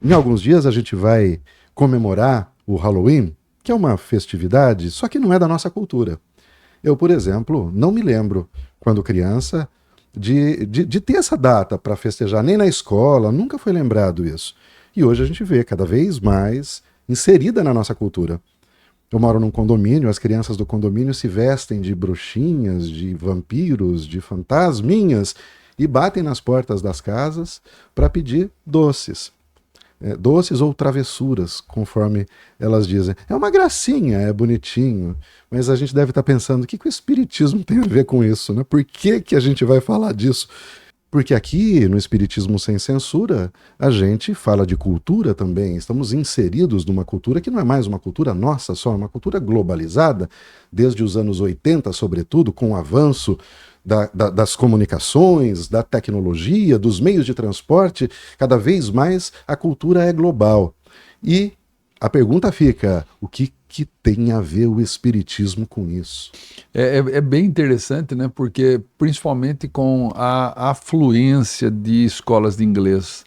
Em alguns dias a gente vai comemorar o Halloween, que é uma festividade, só que não é da nossa cultura. Eu, por exemplo, não me lembro, quando criança, de ter essa data para festejar, nem na escola, nunca foi lembrado isso. E hoje a gente vê cada vez mais inserida na nossa cultura. Eu moro num condomínio, as crianças do condomínio se vestem de bruxinhas, de vampiros, de fantasminhas e batem nas portas das casas para pedir doces. Doces ou travessuras, conforme elas dizem. É uma gracinha, é bonitinho, mas a gente deve estar pensando, o que o Espiritismo tem a ver com isso, né? Por que a gente vai falar disso? Porque aqui, no Espiritismo Sem Censura, a gente fala de cultura também. Estamos inseridos numa cultura que não é mais uma cultura nossa só, é uma cultura globalizada, desde os anos 80, sobretudo, com o avanço das comunicações, da tecnologia, dos meios de transporte. Cada vez mais a cultura é global. E a pergunta fica, o que tem a ver o Espiritismo com isso? É bem interessante, né? Porque principalmente com a afluência de escolas de inglês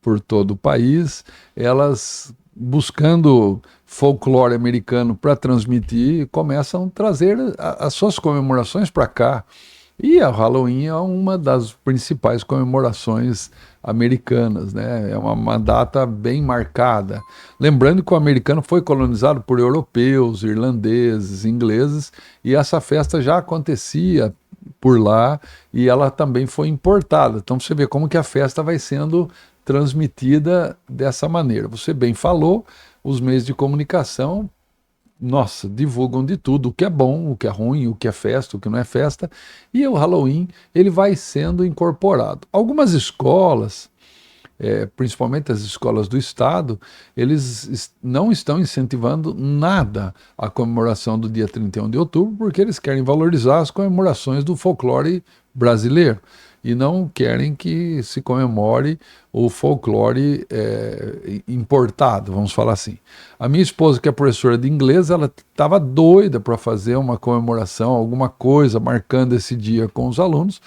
por todo o país, elas buscando folclore americano para transmitir, começam a trazer as suas comemorações para cá. E a Halloween é uma das principais comemorações americanas, né? É uma data bem marcada. Lembrando que o americano foi colonizado por europeus, irlandeses, ingleses, e essa festa já acontecia por lá e ela também foi importada. Então você vê como que a festa vai sendo transmitida dessa maneira. Você bem falou, os meios de comunicação, nossa, divulgam de tudo, o que é bom, o que é ruim, o que é festa, o que não é festa, e o Halloween ele vai sendo incorporado. Algumas escolas, principalmente as escolas do estado, eles não estão incentivando nada a comemoração do dia 31 de outubro, porque eles querem valorizar as comemorações do folclore brasileiro e não querem que se comemore o folclore importado, vamos falar assim. A minha esposa, que é professora de inglês, ela estava doida para fazer uma comemoração, alguma coisa marcando esse dia com os alunos,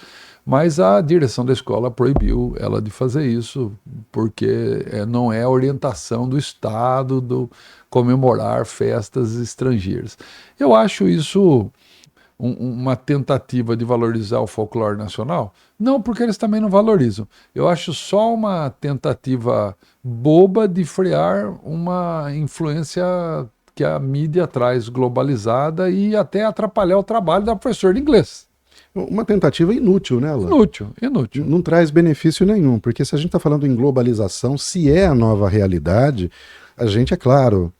mas a direção da escola proibiu ela de fazer isso, porque não é a orientação do Estado do comemorar festas estrangeiras. Eu acho isso uma tentativa de valorizar o folclore nacional? Não, porque eles também não valorizam. Eu acho só uma tentativa boba de frear uma influência que a mídia traz globalizada e até atrapalhar o trabalho da professora de inglês. Uma tentativa inútil, né, Alan? Inútil. Não traz benefício nenhum, porque se a gente está falando em globalização, se é a nova realidade, a gente, é claro,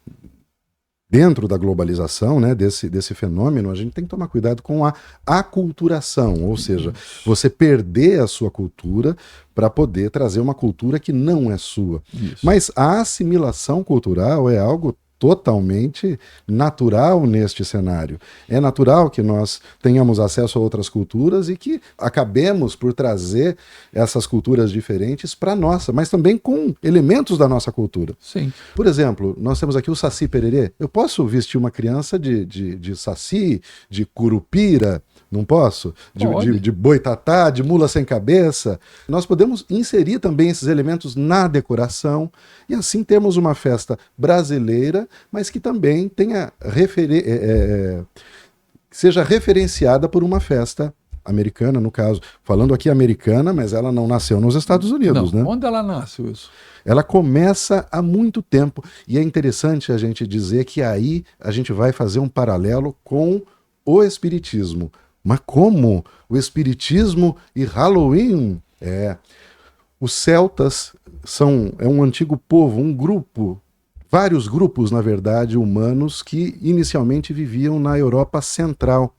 dentro da globalização, né, desse fenômeno, a gente tem que tomar cuidado com a aculturação, ou seja, você perder a sua cultura para poder trazer uma cultura que não é sua. Isso. Mas a assimilação cultural é algo totalmente natural neste cenário. É natural que nós tenhamos acesso a outras culturas e que acabemos por trazer essas culturas diferentes para a nossa, mas também com elementos da nossa cultura. Sim. Por exemplo, nós temos aqui o Saci Pererê. Eu posso vestir uma criança de Saci, de Curupira, não posso? De boitatá, de mula sem cabeça. Nós podemos inserir também esses elementos na decoração e assim temos uma festa brasileira, mas que também tenha seja referenciada por uma festa americana, no caso. Falando aqui americana, mas ela não nasceu nos Estados Unidos, não, né? Onde ela nasce isso? Ela começa há muito tempo e é interessante a gente dizer que aí a gente vai fazer um paralelo com o Espiritismo. Mas como? O Espiritismo e Halloween? Os celtas é um antigo povo, um grupo, vários grupos, na verdade, humanos que inicialmente viviam na Europa Central.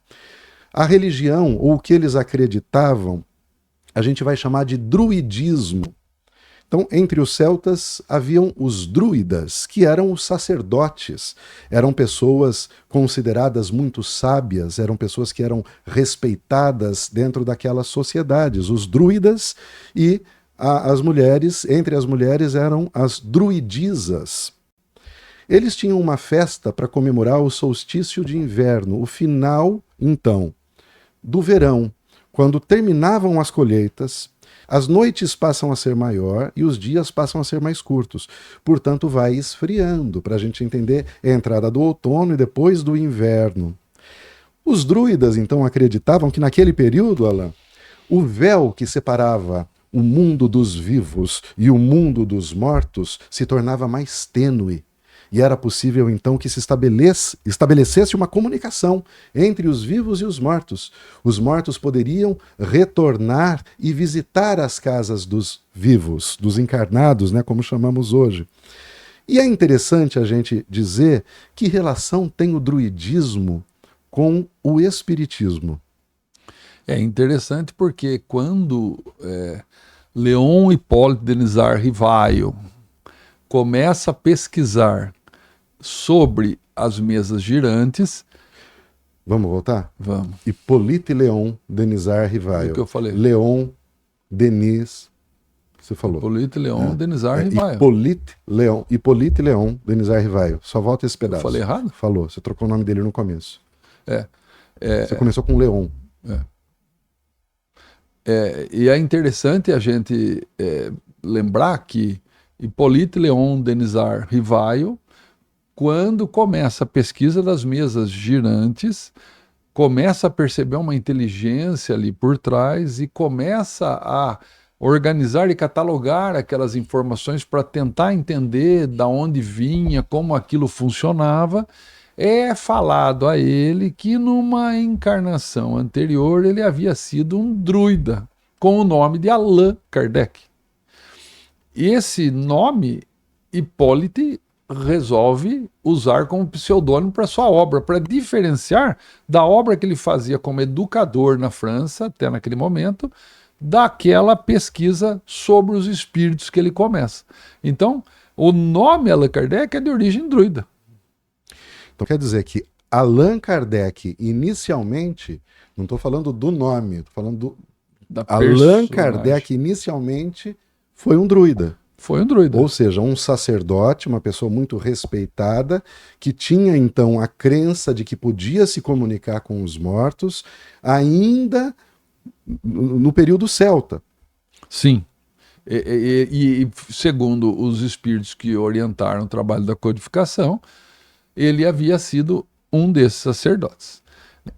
A religião, ou o que eles acreditavam, a gente vai chamar de druidismo. Então, entre os celtas haviam os druidas, que eram os sacerdotes. Eram pessoas consideradas muito sábias, eram pessoas que eram respeitadas dentro daquelas sociedades. Os druidas e as mulheres, entre as mulheres eram as druidisas. Eles tinham uma festa para comemorar o solstício de inverno, o final, então, do verão, quando terminavam as colheitas. As noites passam a ser maior e os dias passam a ser mais curtos. Portanto, vai esfriando, para a gente entender a entrada do outono e depois do inverno. Os druidas, então, acreditavam que naquele período, Alan, o véu que separava o mundo dos vivos e o mundo dos mortos se tornava mais tênue. E era possível, então, que se estabelecesse uma comunicação entre os vivos e os mortos. Os mortos poderiam retornar e visitar as casas dos vivos, dos encarnados, né, como chamamos hoje. E é interessante a gente dizer que relação tem o druidismo com o espiritismo. É interessante porque quando Leon Hipólito Denizar Rivaio começa a pesquisar sobre as mesas girantes... Vamos voltar? Vamos. Hipólito Leon Denizar Rivaio. O que eu falei? Leon, Denis, você falou. Hipólito Leon Denizar Rivaio. Hipólito Leon Denizar Rivaio. Só volta esse pedaço. Eu falei errado? Falou, você trocou o nome dele no começo. Você começou com Leon. E é interessante a gente lembrar que Hipólito Leon Denizar Rivaio, quando começa a pesquisa das mesas girantes, começa a perceber uma inteligência ali por trás e começa a organizar e catalogar aquelas informações para tentar entender da onde vinha, como aquilo funcionava. É falado a ele que numa encarnação anterior ele havia sido um druida, com o nome de Allan Kardec. E esse nome, Hipólito, resolve usar como pseudônimo para sua obra, para diferenciar da obra que ele fazia como educador na França, até naquele momento, daquela pesquisa sobre os espíritos que ele começa. Então, o nome Allan Kardec é de origem druida. Então quer dizer que Allan Kardec, inicialmente, não estou falando do nome, estou falando do... Allan Kardec, inicialmente, foi um druida. Foi um druida. Ou seja, um sacerdote, uma pessoa muito respeitada, que tinha então a crença de que podia se comunicar com os mortos, ainda no período celta. Sim. E segundo os espíritos que orientaram o trabalho da codificação, ele havia sido um desses sacerdotes.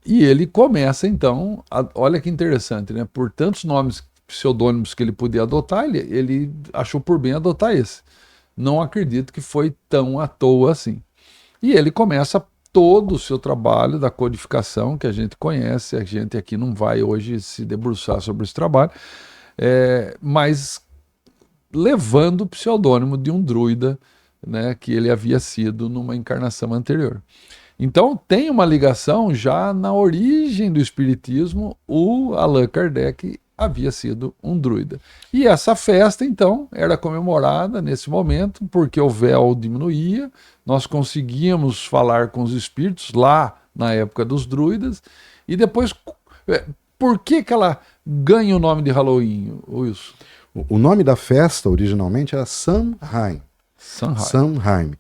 E ele começa então, olha que interessante, né? Por tantos nomes pseudônimos que ele podia adotar, ele achou por bem adotar esse. Não acredito que foi tão à toa assim. E ele começa todo o seu trabalho da codificação, que a gente conhece, a gente aqui não vai hoje se debruçar sobre esse trabalho, mas levando o pseudônimo de um druida, né, que ele havia sido numa encarnação anterior. Então tem uma ligação já na origem do espiritismo, o Allan Kardec havia sido um druida. E essa festa, então, era comemorada nesse momento, porque o véu diminuía, nós conseguíamos falar com os espíritos lá na época dos druidas, e depois, por que ela ganha o nome de Halloween, Wilson? O nome da festa, originalmente, era Samhain. Samhain.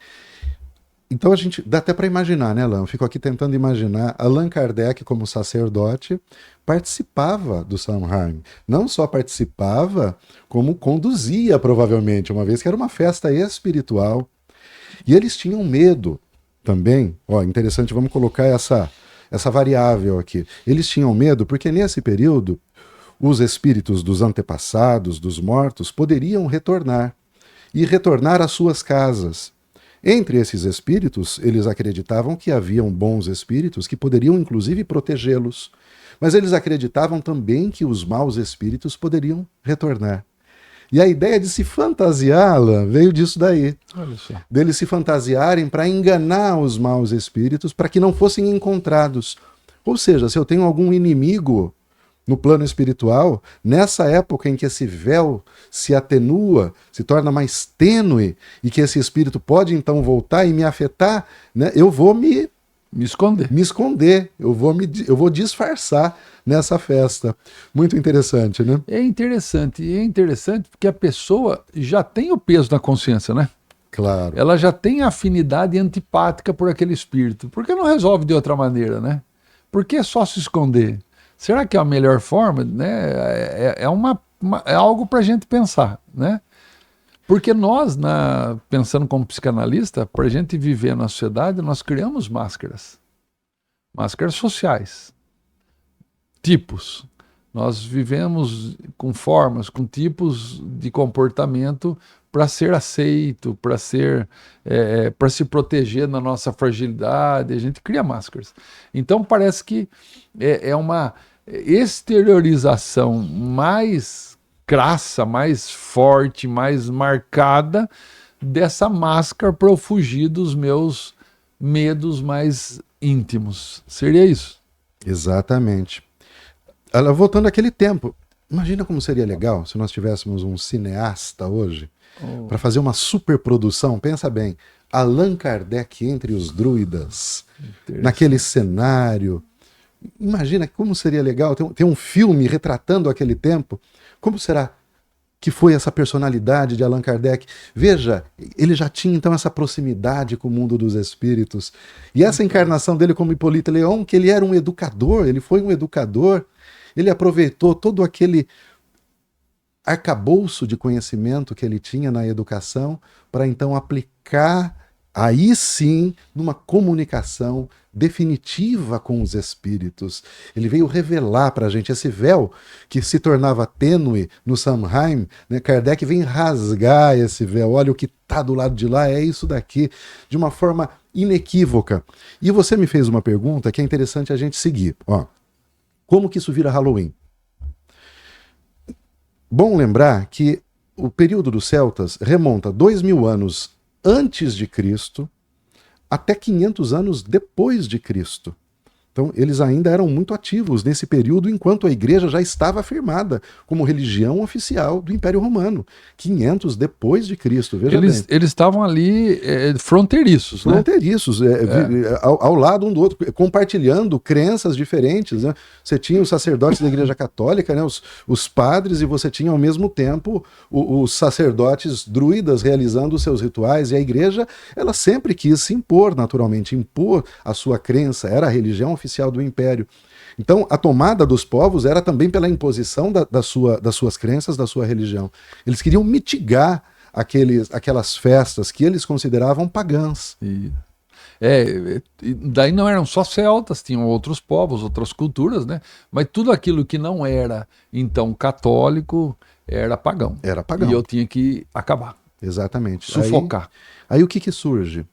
Então a gente dá até para imaginar, né, Alan? Eu fico aqui tentando imaginar Allan Kardec como sacerdote participava do Samhain. Não só participava, como conduzia provavelmente, uma vez que era uma festa espiritual. E eles tinham medo também. Ó, interessante, vamos colocar essa variável aqui. Eles tinham medo porque nesse período os espíritos dos antepassados, dos mortos, poderiam retornar e retornar às suas casas. Entre esses espíritos, eles acreditavam que haviam bons espíritos que poderiam inclusive protegê-los, mas eles acreditavam também que os maus espíritos poderiam retornar. E a ideia de se fantasiar, Alan, veio disso daí. Olha só. Deles se fantasiarem para enganar os maus espíritos, para que não fossem encontrados. Ou seja, se eu tenho algum inimigo no plano espiritual, nessa época em que esse véu se atenua, se torna mais tênue, e que esse espírito pode então voltar e me afetar, né, eu vou me esconder, eu vou disfarçar nessa festa. Muito interessante, né? É interessante porque a pessoa já tem o peso na consciência, né? Claro. Ela já tem a afinidade antipática por aquele espírito. Por que não resolve de outra maneira, né? Por que só se esconder? Será que é a melhor forma? Né? É uma é algo para a gente pensar, né? Porque nós, pensando como psicanalista, para a gente viver na sociedade, nós criamos máscaras sociais, tipos. Nós vivemos com formas, com tipos de comportamento para ser aceito, para se proteger da nossa fragilidade. A gente cria máscaras. Então parece que é uma exteriorização mais crassa, mais forte, mais marcada dessa máscara para eu fugir dos meus medos mais íntimos. Seria isso? Exatamente. Voltando àquele tempo, imagina como seria legal se nós tivéssemos um cineasta hoje para fazer uma superprodução. Pensa bem, Allan Kardec entre os druidas, naquele cenário. Imagina como seria legal ter um filme retratando aquele tempo. Como será que foi essa personalidade de Allan Kardec? Veja, ele já tinha então essa proximidade com o mundo dos espíritos. E essa encarnação dele como Hippolyte Léon, que ele era um educador, ele foi um educador, ele aproveitou todo aquele arcabouço de conhecimento que ele tinha na educação para então aplicar, aí sim, numa comunicação definitiva com os espíritos. Ele veio revelar para a gente esse véu que se tornava tênue no Samhain, né? Kardec vem rasgar esse véu. Olha, o que está do lado de lá é isso daqui, de uma forma inequívoca. E você me fez uma pergunta que é interessante a gente seguir. Ó, como que isso vira Halloween? Bom lembrar que o período dos celtas remonta 2000 anos antes de Cristo até 500 anos depois de Cristo. Então, eles ainda eram muito ativos nesse período, enquanto a igreja já estava afirmada como religião oficial do Império Romano. 500 depois de Cristo, veja bem. Eles estavam ali fronteiriços, Fronteiriços, ao lado um do outro, compartilhando crenças diferentes, né? Você tinha os sacerdotes da Igreja Católica, né? os padres, e você tinha ao mesmo tempo os sacerdotes druidas realizando os seus rituais, e a igreja, ela sempre quis se impor, naturalmente, impor a sua crença, era a religião oficial do Império. Então, a tomada dos povos era também pela imposição das suas crenças, da sua religião. Eles queriam mitigar aquelas festas que eles consideravam pagãs. Daí não eram só celtas, tinham outros povos, outras culturas, né? Mas tudo aquilo que não era, então, católico, era pagão. Era pagão. E eu tinha que acabar. Exatamente. Sufocar. Aí o que surge?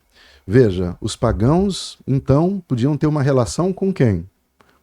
Veja, os pagãos, então, podiam ter uma relação com quem?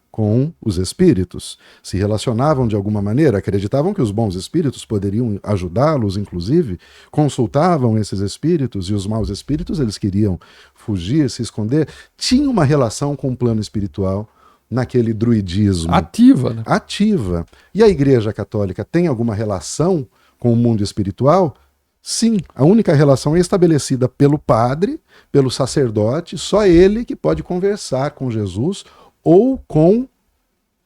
Com os espíritos. Se relacionavam de alguma maneira, acreditavam que os bons espíritos poderiam ajudá-los, inclusive, consultavam esses espíritos, e os maus espíritos, eles queriam fugir, se esconder. Tinha uma relação com o plano espiritual naquele druidismo. Ativa, né? Ativa. E a Igreja Católica tem alguma relação com o mundo espiritual? Sim, a única relação é estabelecida pelo padre, pelo sacerdote, só ele que pode conversar com Jesus ou com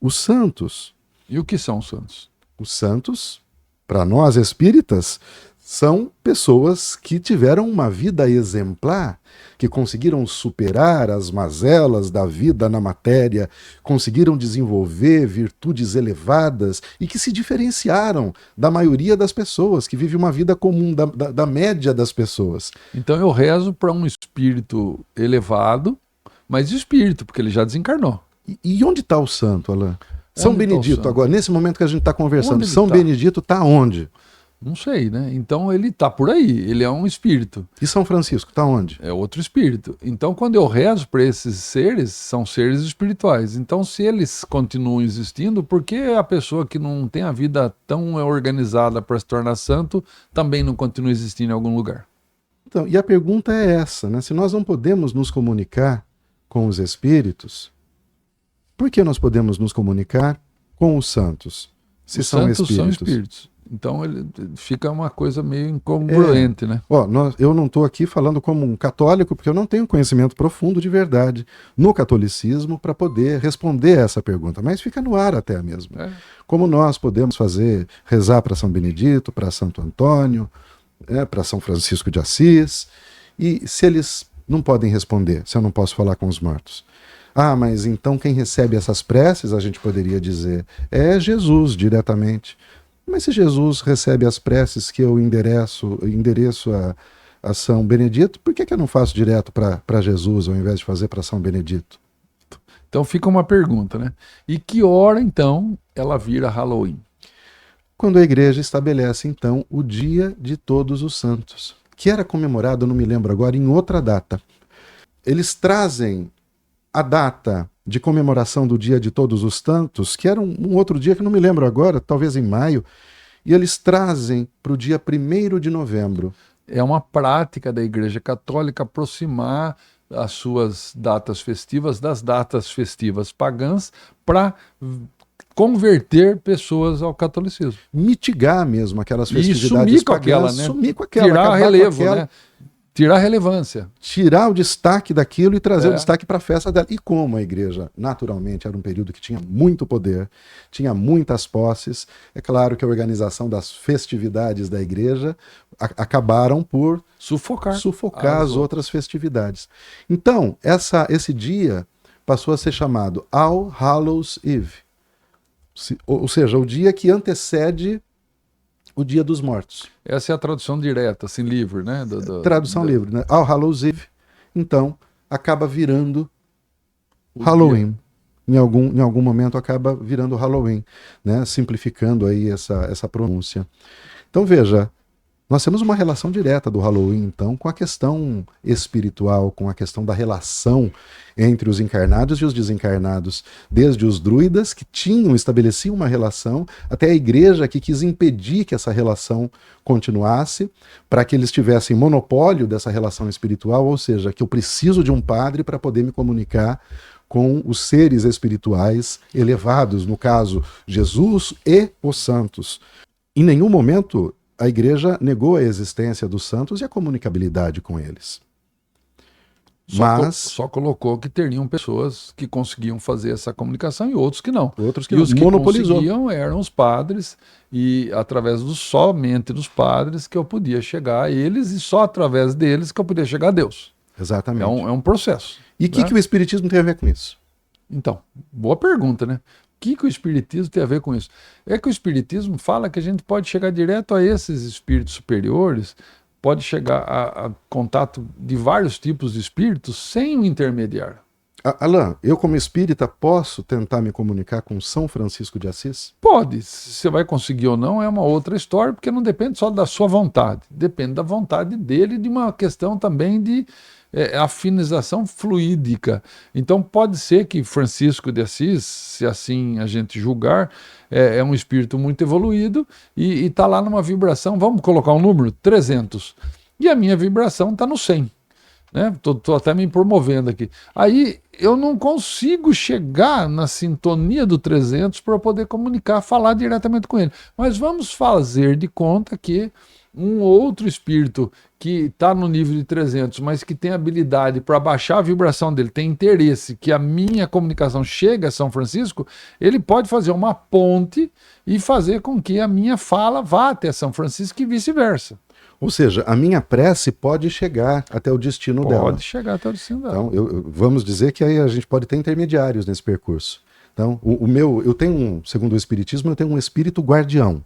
os santos. E o que são os santos? Os santos, para nós espíritas, são pessoas que tiveram uma vida exemplar, que conseguiram superar as mazelas da vida na matéria, conseguiram desenvolver virtudes elevadas e que se diferenciaram da maioria das pessoas, que vive uma vida comum, da média das pessoas. Então eu rezo para um espírito elevado, mas espírito, porque ele já desencarnou. E onde está o santo, Alain? São Benedito, agora, nesse momento que a gente está conversando, São Benedito está onde? Não sei, né? Então ele está por aí, ele é um espírito. E São Francisco está onde? É outro espírito. Então quando eu rezo para esses seres, são seres espirituais. Então se eles continuam existindo, por que a pessoa que não tem a vida tão organizada para se tornar santo também não continua existindo em algum lugar? Então, e a pergunta é essa, né? Se nós não podemos nos comunicar com os espíritos, por que nós podemos nos comunicar com os santos? Se os são santos espíritos. São espíritos. Então fica uma coisa meio incongruente, né? Eu não estou aqui falando como um católico, porque eu não tenho conhecimento profundo de verdade no catolicismo para poder responder essa pergunta, mas fica no ar até mesmo. Como nós podemos rezar para São Benedito, para Santo Antônio, para São Francisco de Assis, e se eles não podem responder, se eu não posso falar com os mortos? Ah, mas então quem recebe essas preces, a gente poderia dizer, é Jesus diretamente. Mas se Jesus recebe as preces que eu endereço a São Benedito, por que eu não faço direto para Jesus ao invés de fazer para São Benedito? Então fica uma pergunta, né? E que hora, então, ela vira Halloween? Quando a igreja estabelece, então, o Dia de Todos os Santos, que era comemorado, eu não me lembro agora, em outra data. Eles trazem a data de comemoração do Dia de Todos os Santos, que era um outro dia que eu não me lembro agora, talvez em maio, e eles trazem para o dia 1º de novembro. É uma prática da Igreja Católica aproximar as suas datas festivas das datas festivas pagãs para converter pessoas ao catolicismo. Mitigar mesmo aquelas E festividades sumir com pagãs, aquela, né? sumir com aquela, Tirar acabar relevo, com aquela, né? Tirar relevância. tirar o destaque daquilo e trazer o É. destaque para a festa dela. E como a igreja, naturalmente, era um período que tinha muito poder, tinha muitas posses, é claro que a organização das festividades da igreja acabaram por Sufocar. sufocar as outras festividades. Então, esse dia passou a ser chamado All Hallows Eve, ou seja, o dia que antecede o Dia dos Mortos. Essa é a tradução direta, assim, livre, né? Tradução livre, né? All Hallows Eve, então, acaba virando O Halloween. Em algum momento acaba virando Halloween, né? Simplificando aí essa pronúncia. Então, veja, nós temos uma relação direta do Halloween, então, com a questão espiritual, com a questão da relação entre os encarnados e os desencarnados, desde os druidas, que estabeleciam uma relação, até a igreja que quis impedir que essa relação continuasse, para que eles tivessem monopólio dessa relação espiritual, ou seja, que eu preciso de um padre para poder me comunicar com os seres espirituais elevados, no caso, Jesus e os santos. Em nenhum momento a igreja negou a existência dos santos e a comunicabilidade com eles. Mas só colocou que teriam pessoas que conseguiam fazer essa comunicação e outros que não. Outros que e os que monopolizou. conseguiam eram os padres, e através somente dos padres que eu podia chegar a eles, e só através deles que eu podia chegar a Deus. Exatamente. É um processo. E o que o Espiritismo tem a ver com isso? Então, boa pergunta, né? O que o Espiritismo tem a ver com isso? É que o Espiritismo fala que a gente pode chegar direto a esses espíritos superiores, pode chegar a contato de vários tipos de espíritos sem um intermediário. Alain, eu como espírita posso tentar me comunicar com São Francisco de Assis? Pode. Se você vai conseguir ou não é uma outra história, porque não depende só da sua vontade, depende da vontade dele, de uma questão também de afinização fluídica. Então pode ser que Francisco de Assis, se assim a gente julgar, é um espírito muito evoluído e está lá numa vibração, vamos colocar um número, 300, e a minha vibração está no 100. Estou até me promovendo aqui. Aí eu não consigo chegar na sintonia do 300 para poder comunicar, falar diretamente com ele. Mas vamos fazer de conta que um outro espírito que está no nível de 300, mas que tem habilidade para baixar a vibração dele, tem interesse que a minha comunicação chegue a São Francisco, ele pode fazer uma ponte e fazer com que a minha fala vá até São Francisco e vice-versa. Ou seja, a minha prece pode chegar até o destino dela. Pode chegar até o destino dela. Então, vamos dizer que aí a gente pode ter intermediários nesse percurso. Então, eu tenho segundo o Espiritismo, eu tenho um espírito guardião,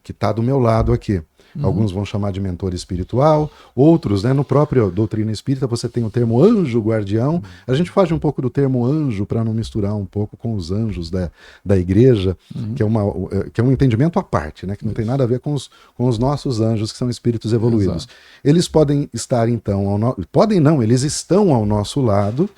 que está do meu lado aqui. Alguns vão chamar de mentor espiritual, outros, no próprio doutrina espírita, você tem o termo anjo guardião. A gente foge um pouco do termo anjo para não misturar um pouco com os anjos da igreja, que é um entendimento à parte, que não tem nada a ver com os nossos anjos, que são espíritos evoluídos. Exato. Eles podem estar, então, podem não, eles estão ao nosso lado,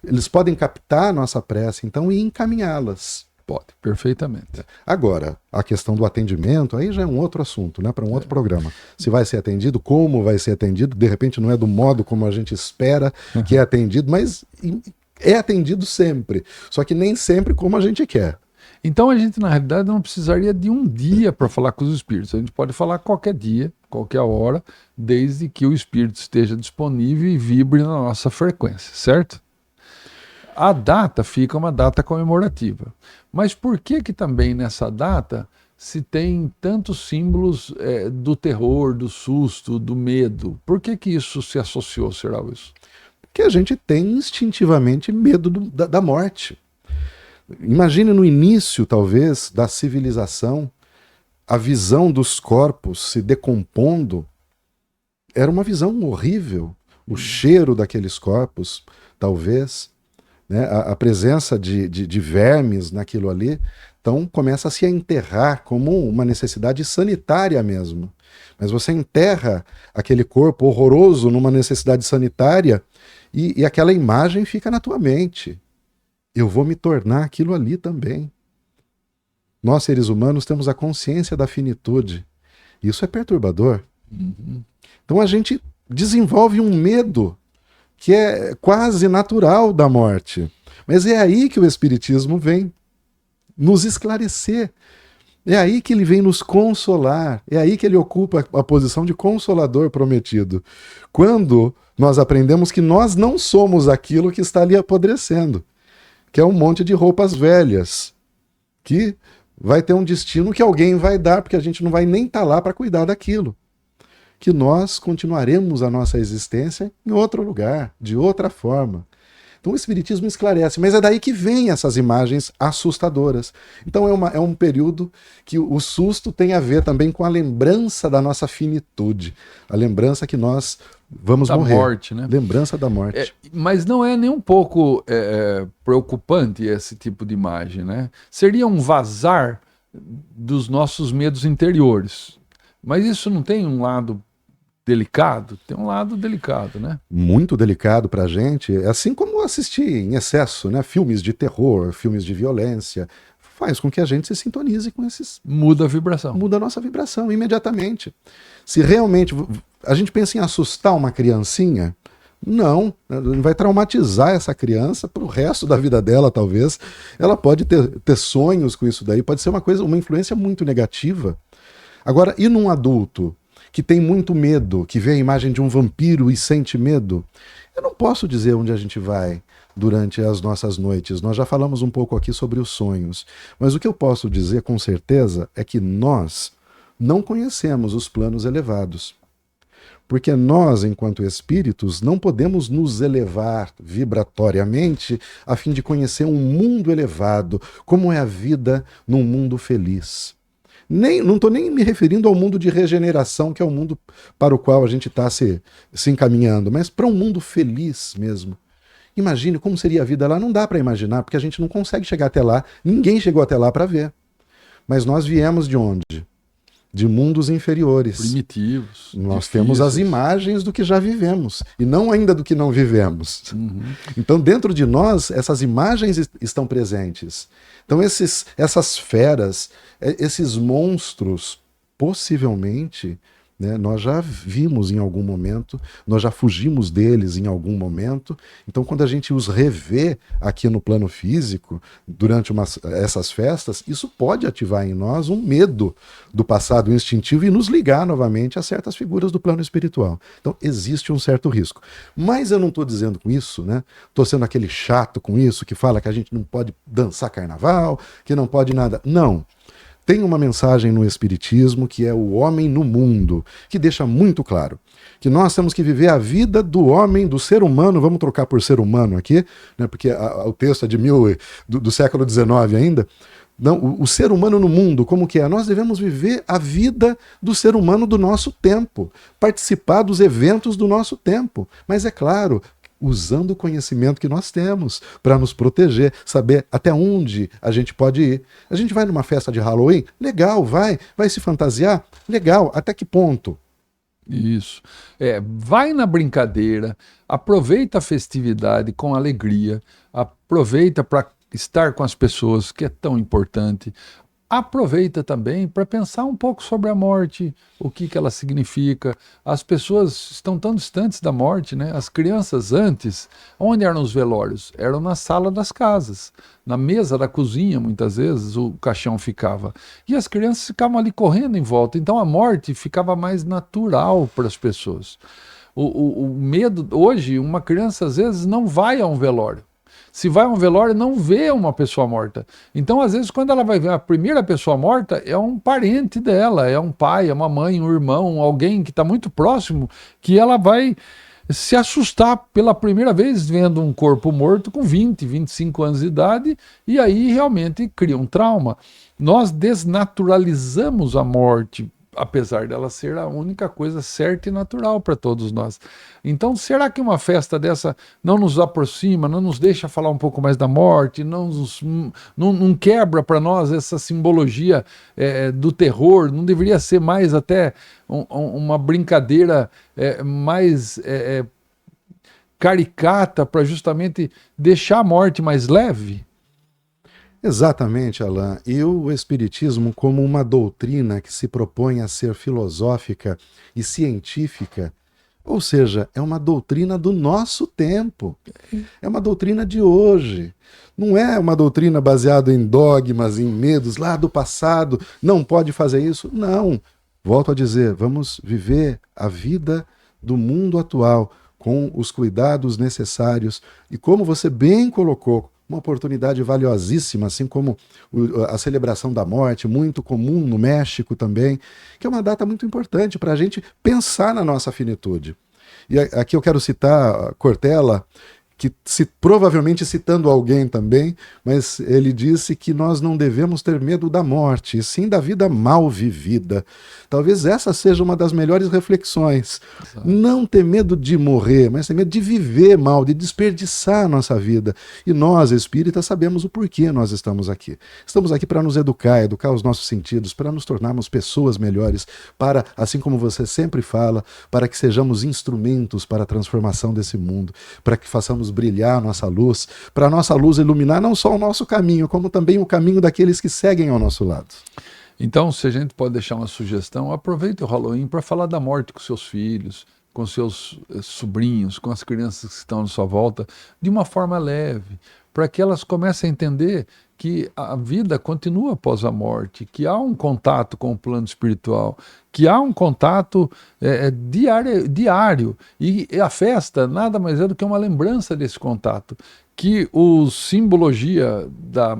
eles podem captar a nossa prece, então, e encaminhá-las. Pode, perfeitamente. Agora, a questão do atendimento, aí já é um outro assunto, para um outro programa. Se vai ser atendido, como vai ser atendido, de repente não é do modo como a gente espera que é atendido, mas é atendido sempre, só que nem sempre como a gente quer. Então a gente, na realidade, não precisaria de um dia para falar com os espíritos. A gente pode falar qualquer dia, qualquer hora, desde que o espírito esteja disponível e vibre na nossa frequência, certo? A data fica uma data comemorativa. Mas por que também nessa data se tem tantos símbolos do terror, do susto, do medo? Por que isso se associou, será isso? Porque a gente tem instintivamente medo da morte. Imagine no início, talvez, da civilização, a visão dos corpos se decompondo era uma visão horrível. O cheiro daqueles corpos, talvez, né? A presença de vermes naquilo ali, então começa a se enterrar como uma necessidade sanitária mesmo. Mas você enterra aquele corpo horroroso numa necessidade sanitária e aquela imagem fica na tua mente. Eu vou me tornar aquilo ali também. Nós, seres humanos, temos a consciência da finitude. Isso é perturbador. Uhum. Então a gente desenvolve um medo que é quase natural da morte. Mas é aí que o Espiritismo vem nos esclarecer. É aí que ele vem nos consolar. É aí que ele ocupa a posição de consolador prometido. Quando nós aprendemos que nós não somos aquilo que está ali apodrecendo, que é um monte de roupas velhas, que vai ter um destino que alguém vai dar, porque a gente não vai nem estar lá para cuidar daquilo. Que nós continuaremos a nossa existência em outro lugar, de outra forma. Então o Espiritismo esclarece, mas é daí que vem essas imagens assustadoras. Então é um período que o susto tem a ver também com a lembrança da nossa finitude, a lembrança que nós vamos morrer. Da morte, né? Lembrança da morte. Mas não é nem um pouco preocupante esse tipo de imagem, né? Seria um vazar dos nossos medos interiores. Mas isso não tem um lado delicado? Tem um lado delicado, né? Muito delicado pra gente, assim como assistir em excesso, né? Filmes de terror, filmes de violência, faz com que a gente se sintonize com esses... Muda a vibração. Muda a nossa vibração imediatamente. Se realmente a gente pensa em assustar uma criancinha, não vai traumatizar essa criança para o resto da vida dela, talvez. Ela pode ter sonhos com isso daí, pode ser uma influência muito negativa. Agora, e num adulto que tem muito medo, que vê a imagem de um vampiro e sente medo? Eu não posso dizer onde a gente vai durante as nossas noites. Nós já falamos um pouco aqui sobre os sonhos. Mas o que eu posso dizer com certeza é que nós não conhecemos os planos elevados. Porque nós, enquanto espíritos, não podemos nos elevar vibratoriamente a fim de conhecer um mundo elevado, como é a vida num mundo feliz. Não estou nem me referindo ao mundo de regeneração, que é o mundo para o qual a gente está se encaminhando, mas para um mundo feliz mesmo. Imagine como seria a vida lá. Não dá para imaginar, porque a gente não consegue chegar até lá. Ninguém chegou até lá para ver. Mas nós viemos de onde? De mundos inferiores. Primitivos. Nós temos as imagens do que já vivemos, e não ainda do que não vivemos. Uhum. Então, dentro de nós, essas imagens estão presentes. Então, essas feras, esses monstros, possivelmente, né, nós já vimos em algum momento, nós já fugimos deles em algum momento. Então, quando a gente os revê aqui no plano físico, durante essas festas, isso pode ativar em nós um medo do passado instintivo e nos ligar novamente a certas figuras do plano espiritual. Então, existe um certo risco. Mas eu não estou dizendo com isso, né? Estou sendo aquele chato com isso, que fala que a gente não pode dançar carnaval, que não pode nada. Não. Tem uma mensagem no Espiritismo que é o homem no mundo, que deixa muito claro que nós temos que viver a vida do homem, do ser humano. Vamos trocar por ser humano aqui, né, porque o texto é do século XIX ainda. Não, o ser humano no mundo, como que é? Nós devemos viver a vida do ser humano do nosso tempo, participar dos eventos do nosso tempo. Mas é claro, usando o conhecimento que nós temos para nos proteger, saber até onde a gente pode ir. A gente vai numa festa de Halloween? Legal, vai se fantasiar? Legal, até que ponto? Isso. Vai na brincadeira, aproveita a festividade com alegria, aproveita para estar com as pessoas, que é tão importante. Aproveita também para pensar um pouco sobre a morte, o que ela significa. As pessoas estão tão distantes da morte, né? As crianças antes, onde eram os velórios? Eram na sala das casas, na mesa da cozinha, muitas vezes o caixão ficava. E as crianças ficavam ali correndo em volta, então a morte ficava mais natural para as pessoas. O medo, hoje, uma criança às vezes não vai a um velório. Se vai a um velório, não vê uma pessoa morta. Então, às vezes, quando ela vai ver a primeira pessoa morta, é um parente dela, é um pai, é uma mãe, um irmão, alguém que está muito próximo, que ela vai se assustar pela primeira vez vendo um corpo morto com 20, 25 anos de idade, e aí realmente cria um trauma. Nós desnaturalizamos a morte, apesar dela ser a única coisa certa e natural para todos nós. Então, será que uma festa dessa não nos aproxima, não nos deixa falar um pouco mais da morte, não quebra para nós essa simbologia do terror? Não deveria ser mais até uma brincadeira mais caricata para justamente deixar a morte mais leve? Exatamente, Alain. E o Espiritismo, como uma doutrina que se propõe a ser filosófica e científica, ou seja, é uma doutrina do nosso tempo, é uma doutrina de hoje. Não é uma doutrina baseada em dogmas, em medos lá do passado, não pode fazer isso. Não. Volto a dizer, vamos viver a vida do mundo atual com os cuidados necessários e, como você bem colocou, uma oportunidade valiosíssima, assim como a celebração da morte, muito comum no México também, que é uma data muito importante para a gente pensar na nossa finitude. E aqui eu quero citar Cortella, que provavelmente citando alguém também, mas ele disse que nós não devemos ter medo da morte, e sim da vida mal vivida. Talvez essa seja uma das melhores reflexões. Exato. Não ter medo de morrer, mas ter medo de viver mal, de desperdiçar a nossa vida. E nós, espíritas, sabemos o porquê nós estamos aqui. Estamos aqui para nos educar, educar os nossos sentidos, para nos tornarmos pessoas melhores, para, assim como você sempre fala, para que sejamos instrumentos para a transformação desse mundo, para que façamos brilhar a nossa luz, para a nossa luz iluminar não só o nosso caminho, como também o caminho daqueles que seguem ao nosso lado. Então, se a gente pode deixar uma sugestão, aproveite o Halloween para falar da morte com seus filhos, com seus sobrinhos, com as crianças que estão à sua volta, de uma forma leve, para que elas comecem a entender que a vida continua após a morte, que há um contato com o plano espiritual, que há um contato diário. E a festa nada mais é do que uma lembrança desse contato, que o simbologia da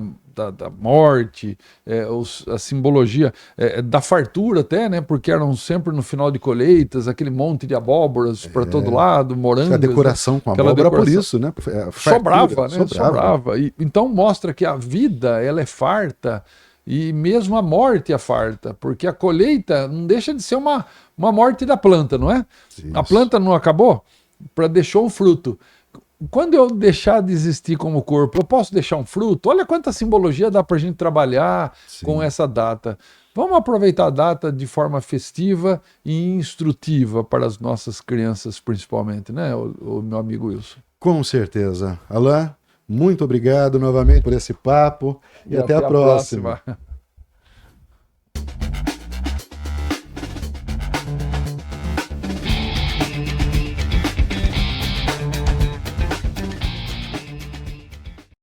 morte, a simbologia da fartura até, né? Porque eram sempre no final de colheitas, aquele monte de abóboras para todo lado, morangas. A decoração, né? Com a abóbora por isso, né? Fartura, sobrava. E, então mostra que a vida, ela é farta, e mesmo a morte é farta, porque a colheita não deixa de ser uma morte da planta, não é? Isso. A planta não acabou, deixou o fruto. Quando eu deixar de existir como corpo, eu posso deixar um fruto? Olha quanta simbologia dá para a gente trabalhar com essa data. Vamos aproveitar a data de forma festiva e instrutiva para as nossas crianças, principalmente, né, o meu amigo Wilson? Com certeza. Alain, muito obrigado novamente por esse papo e até a próxima.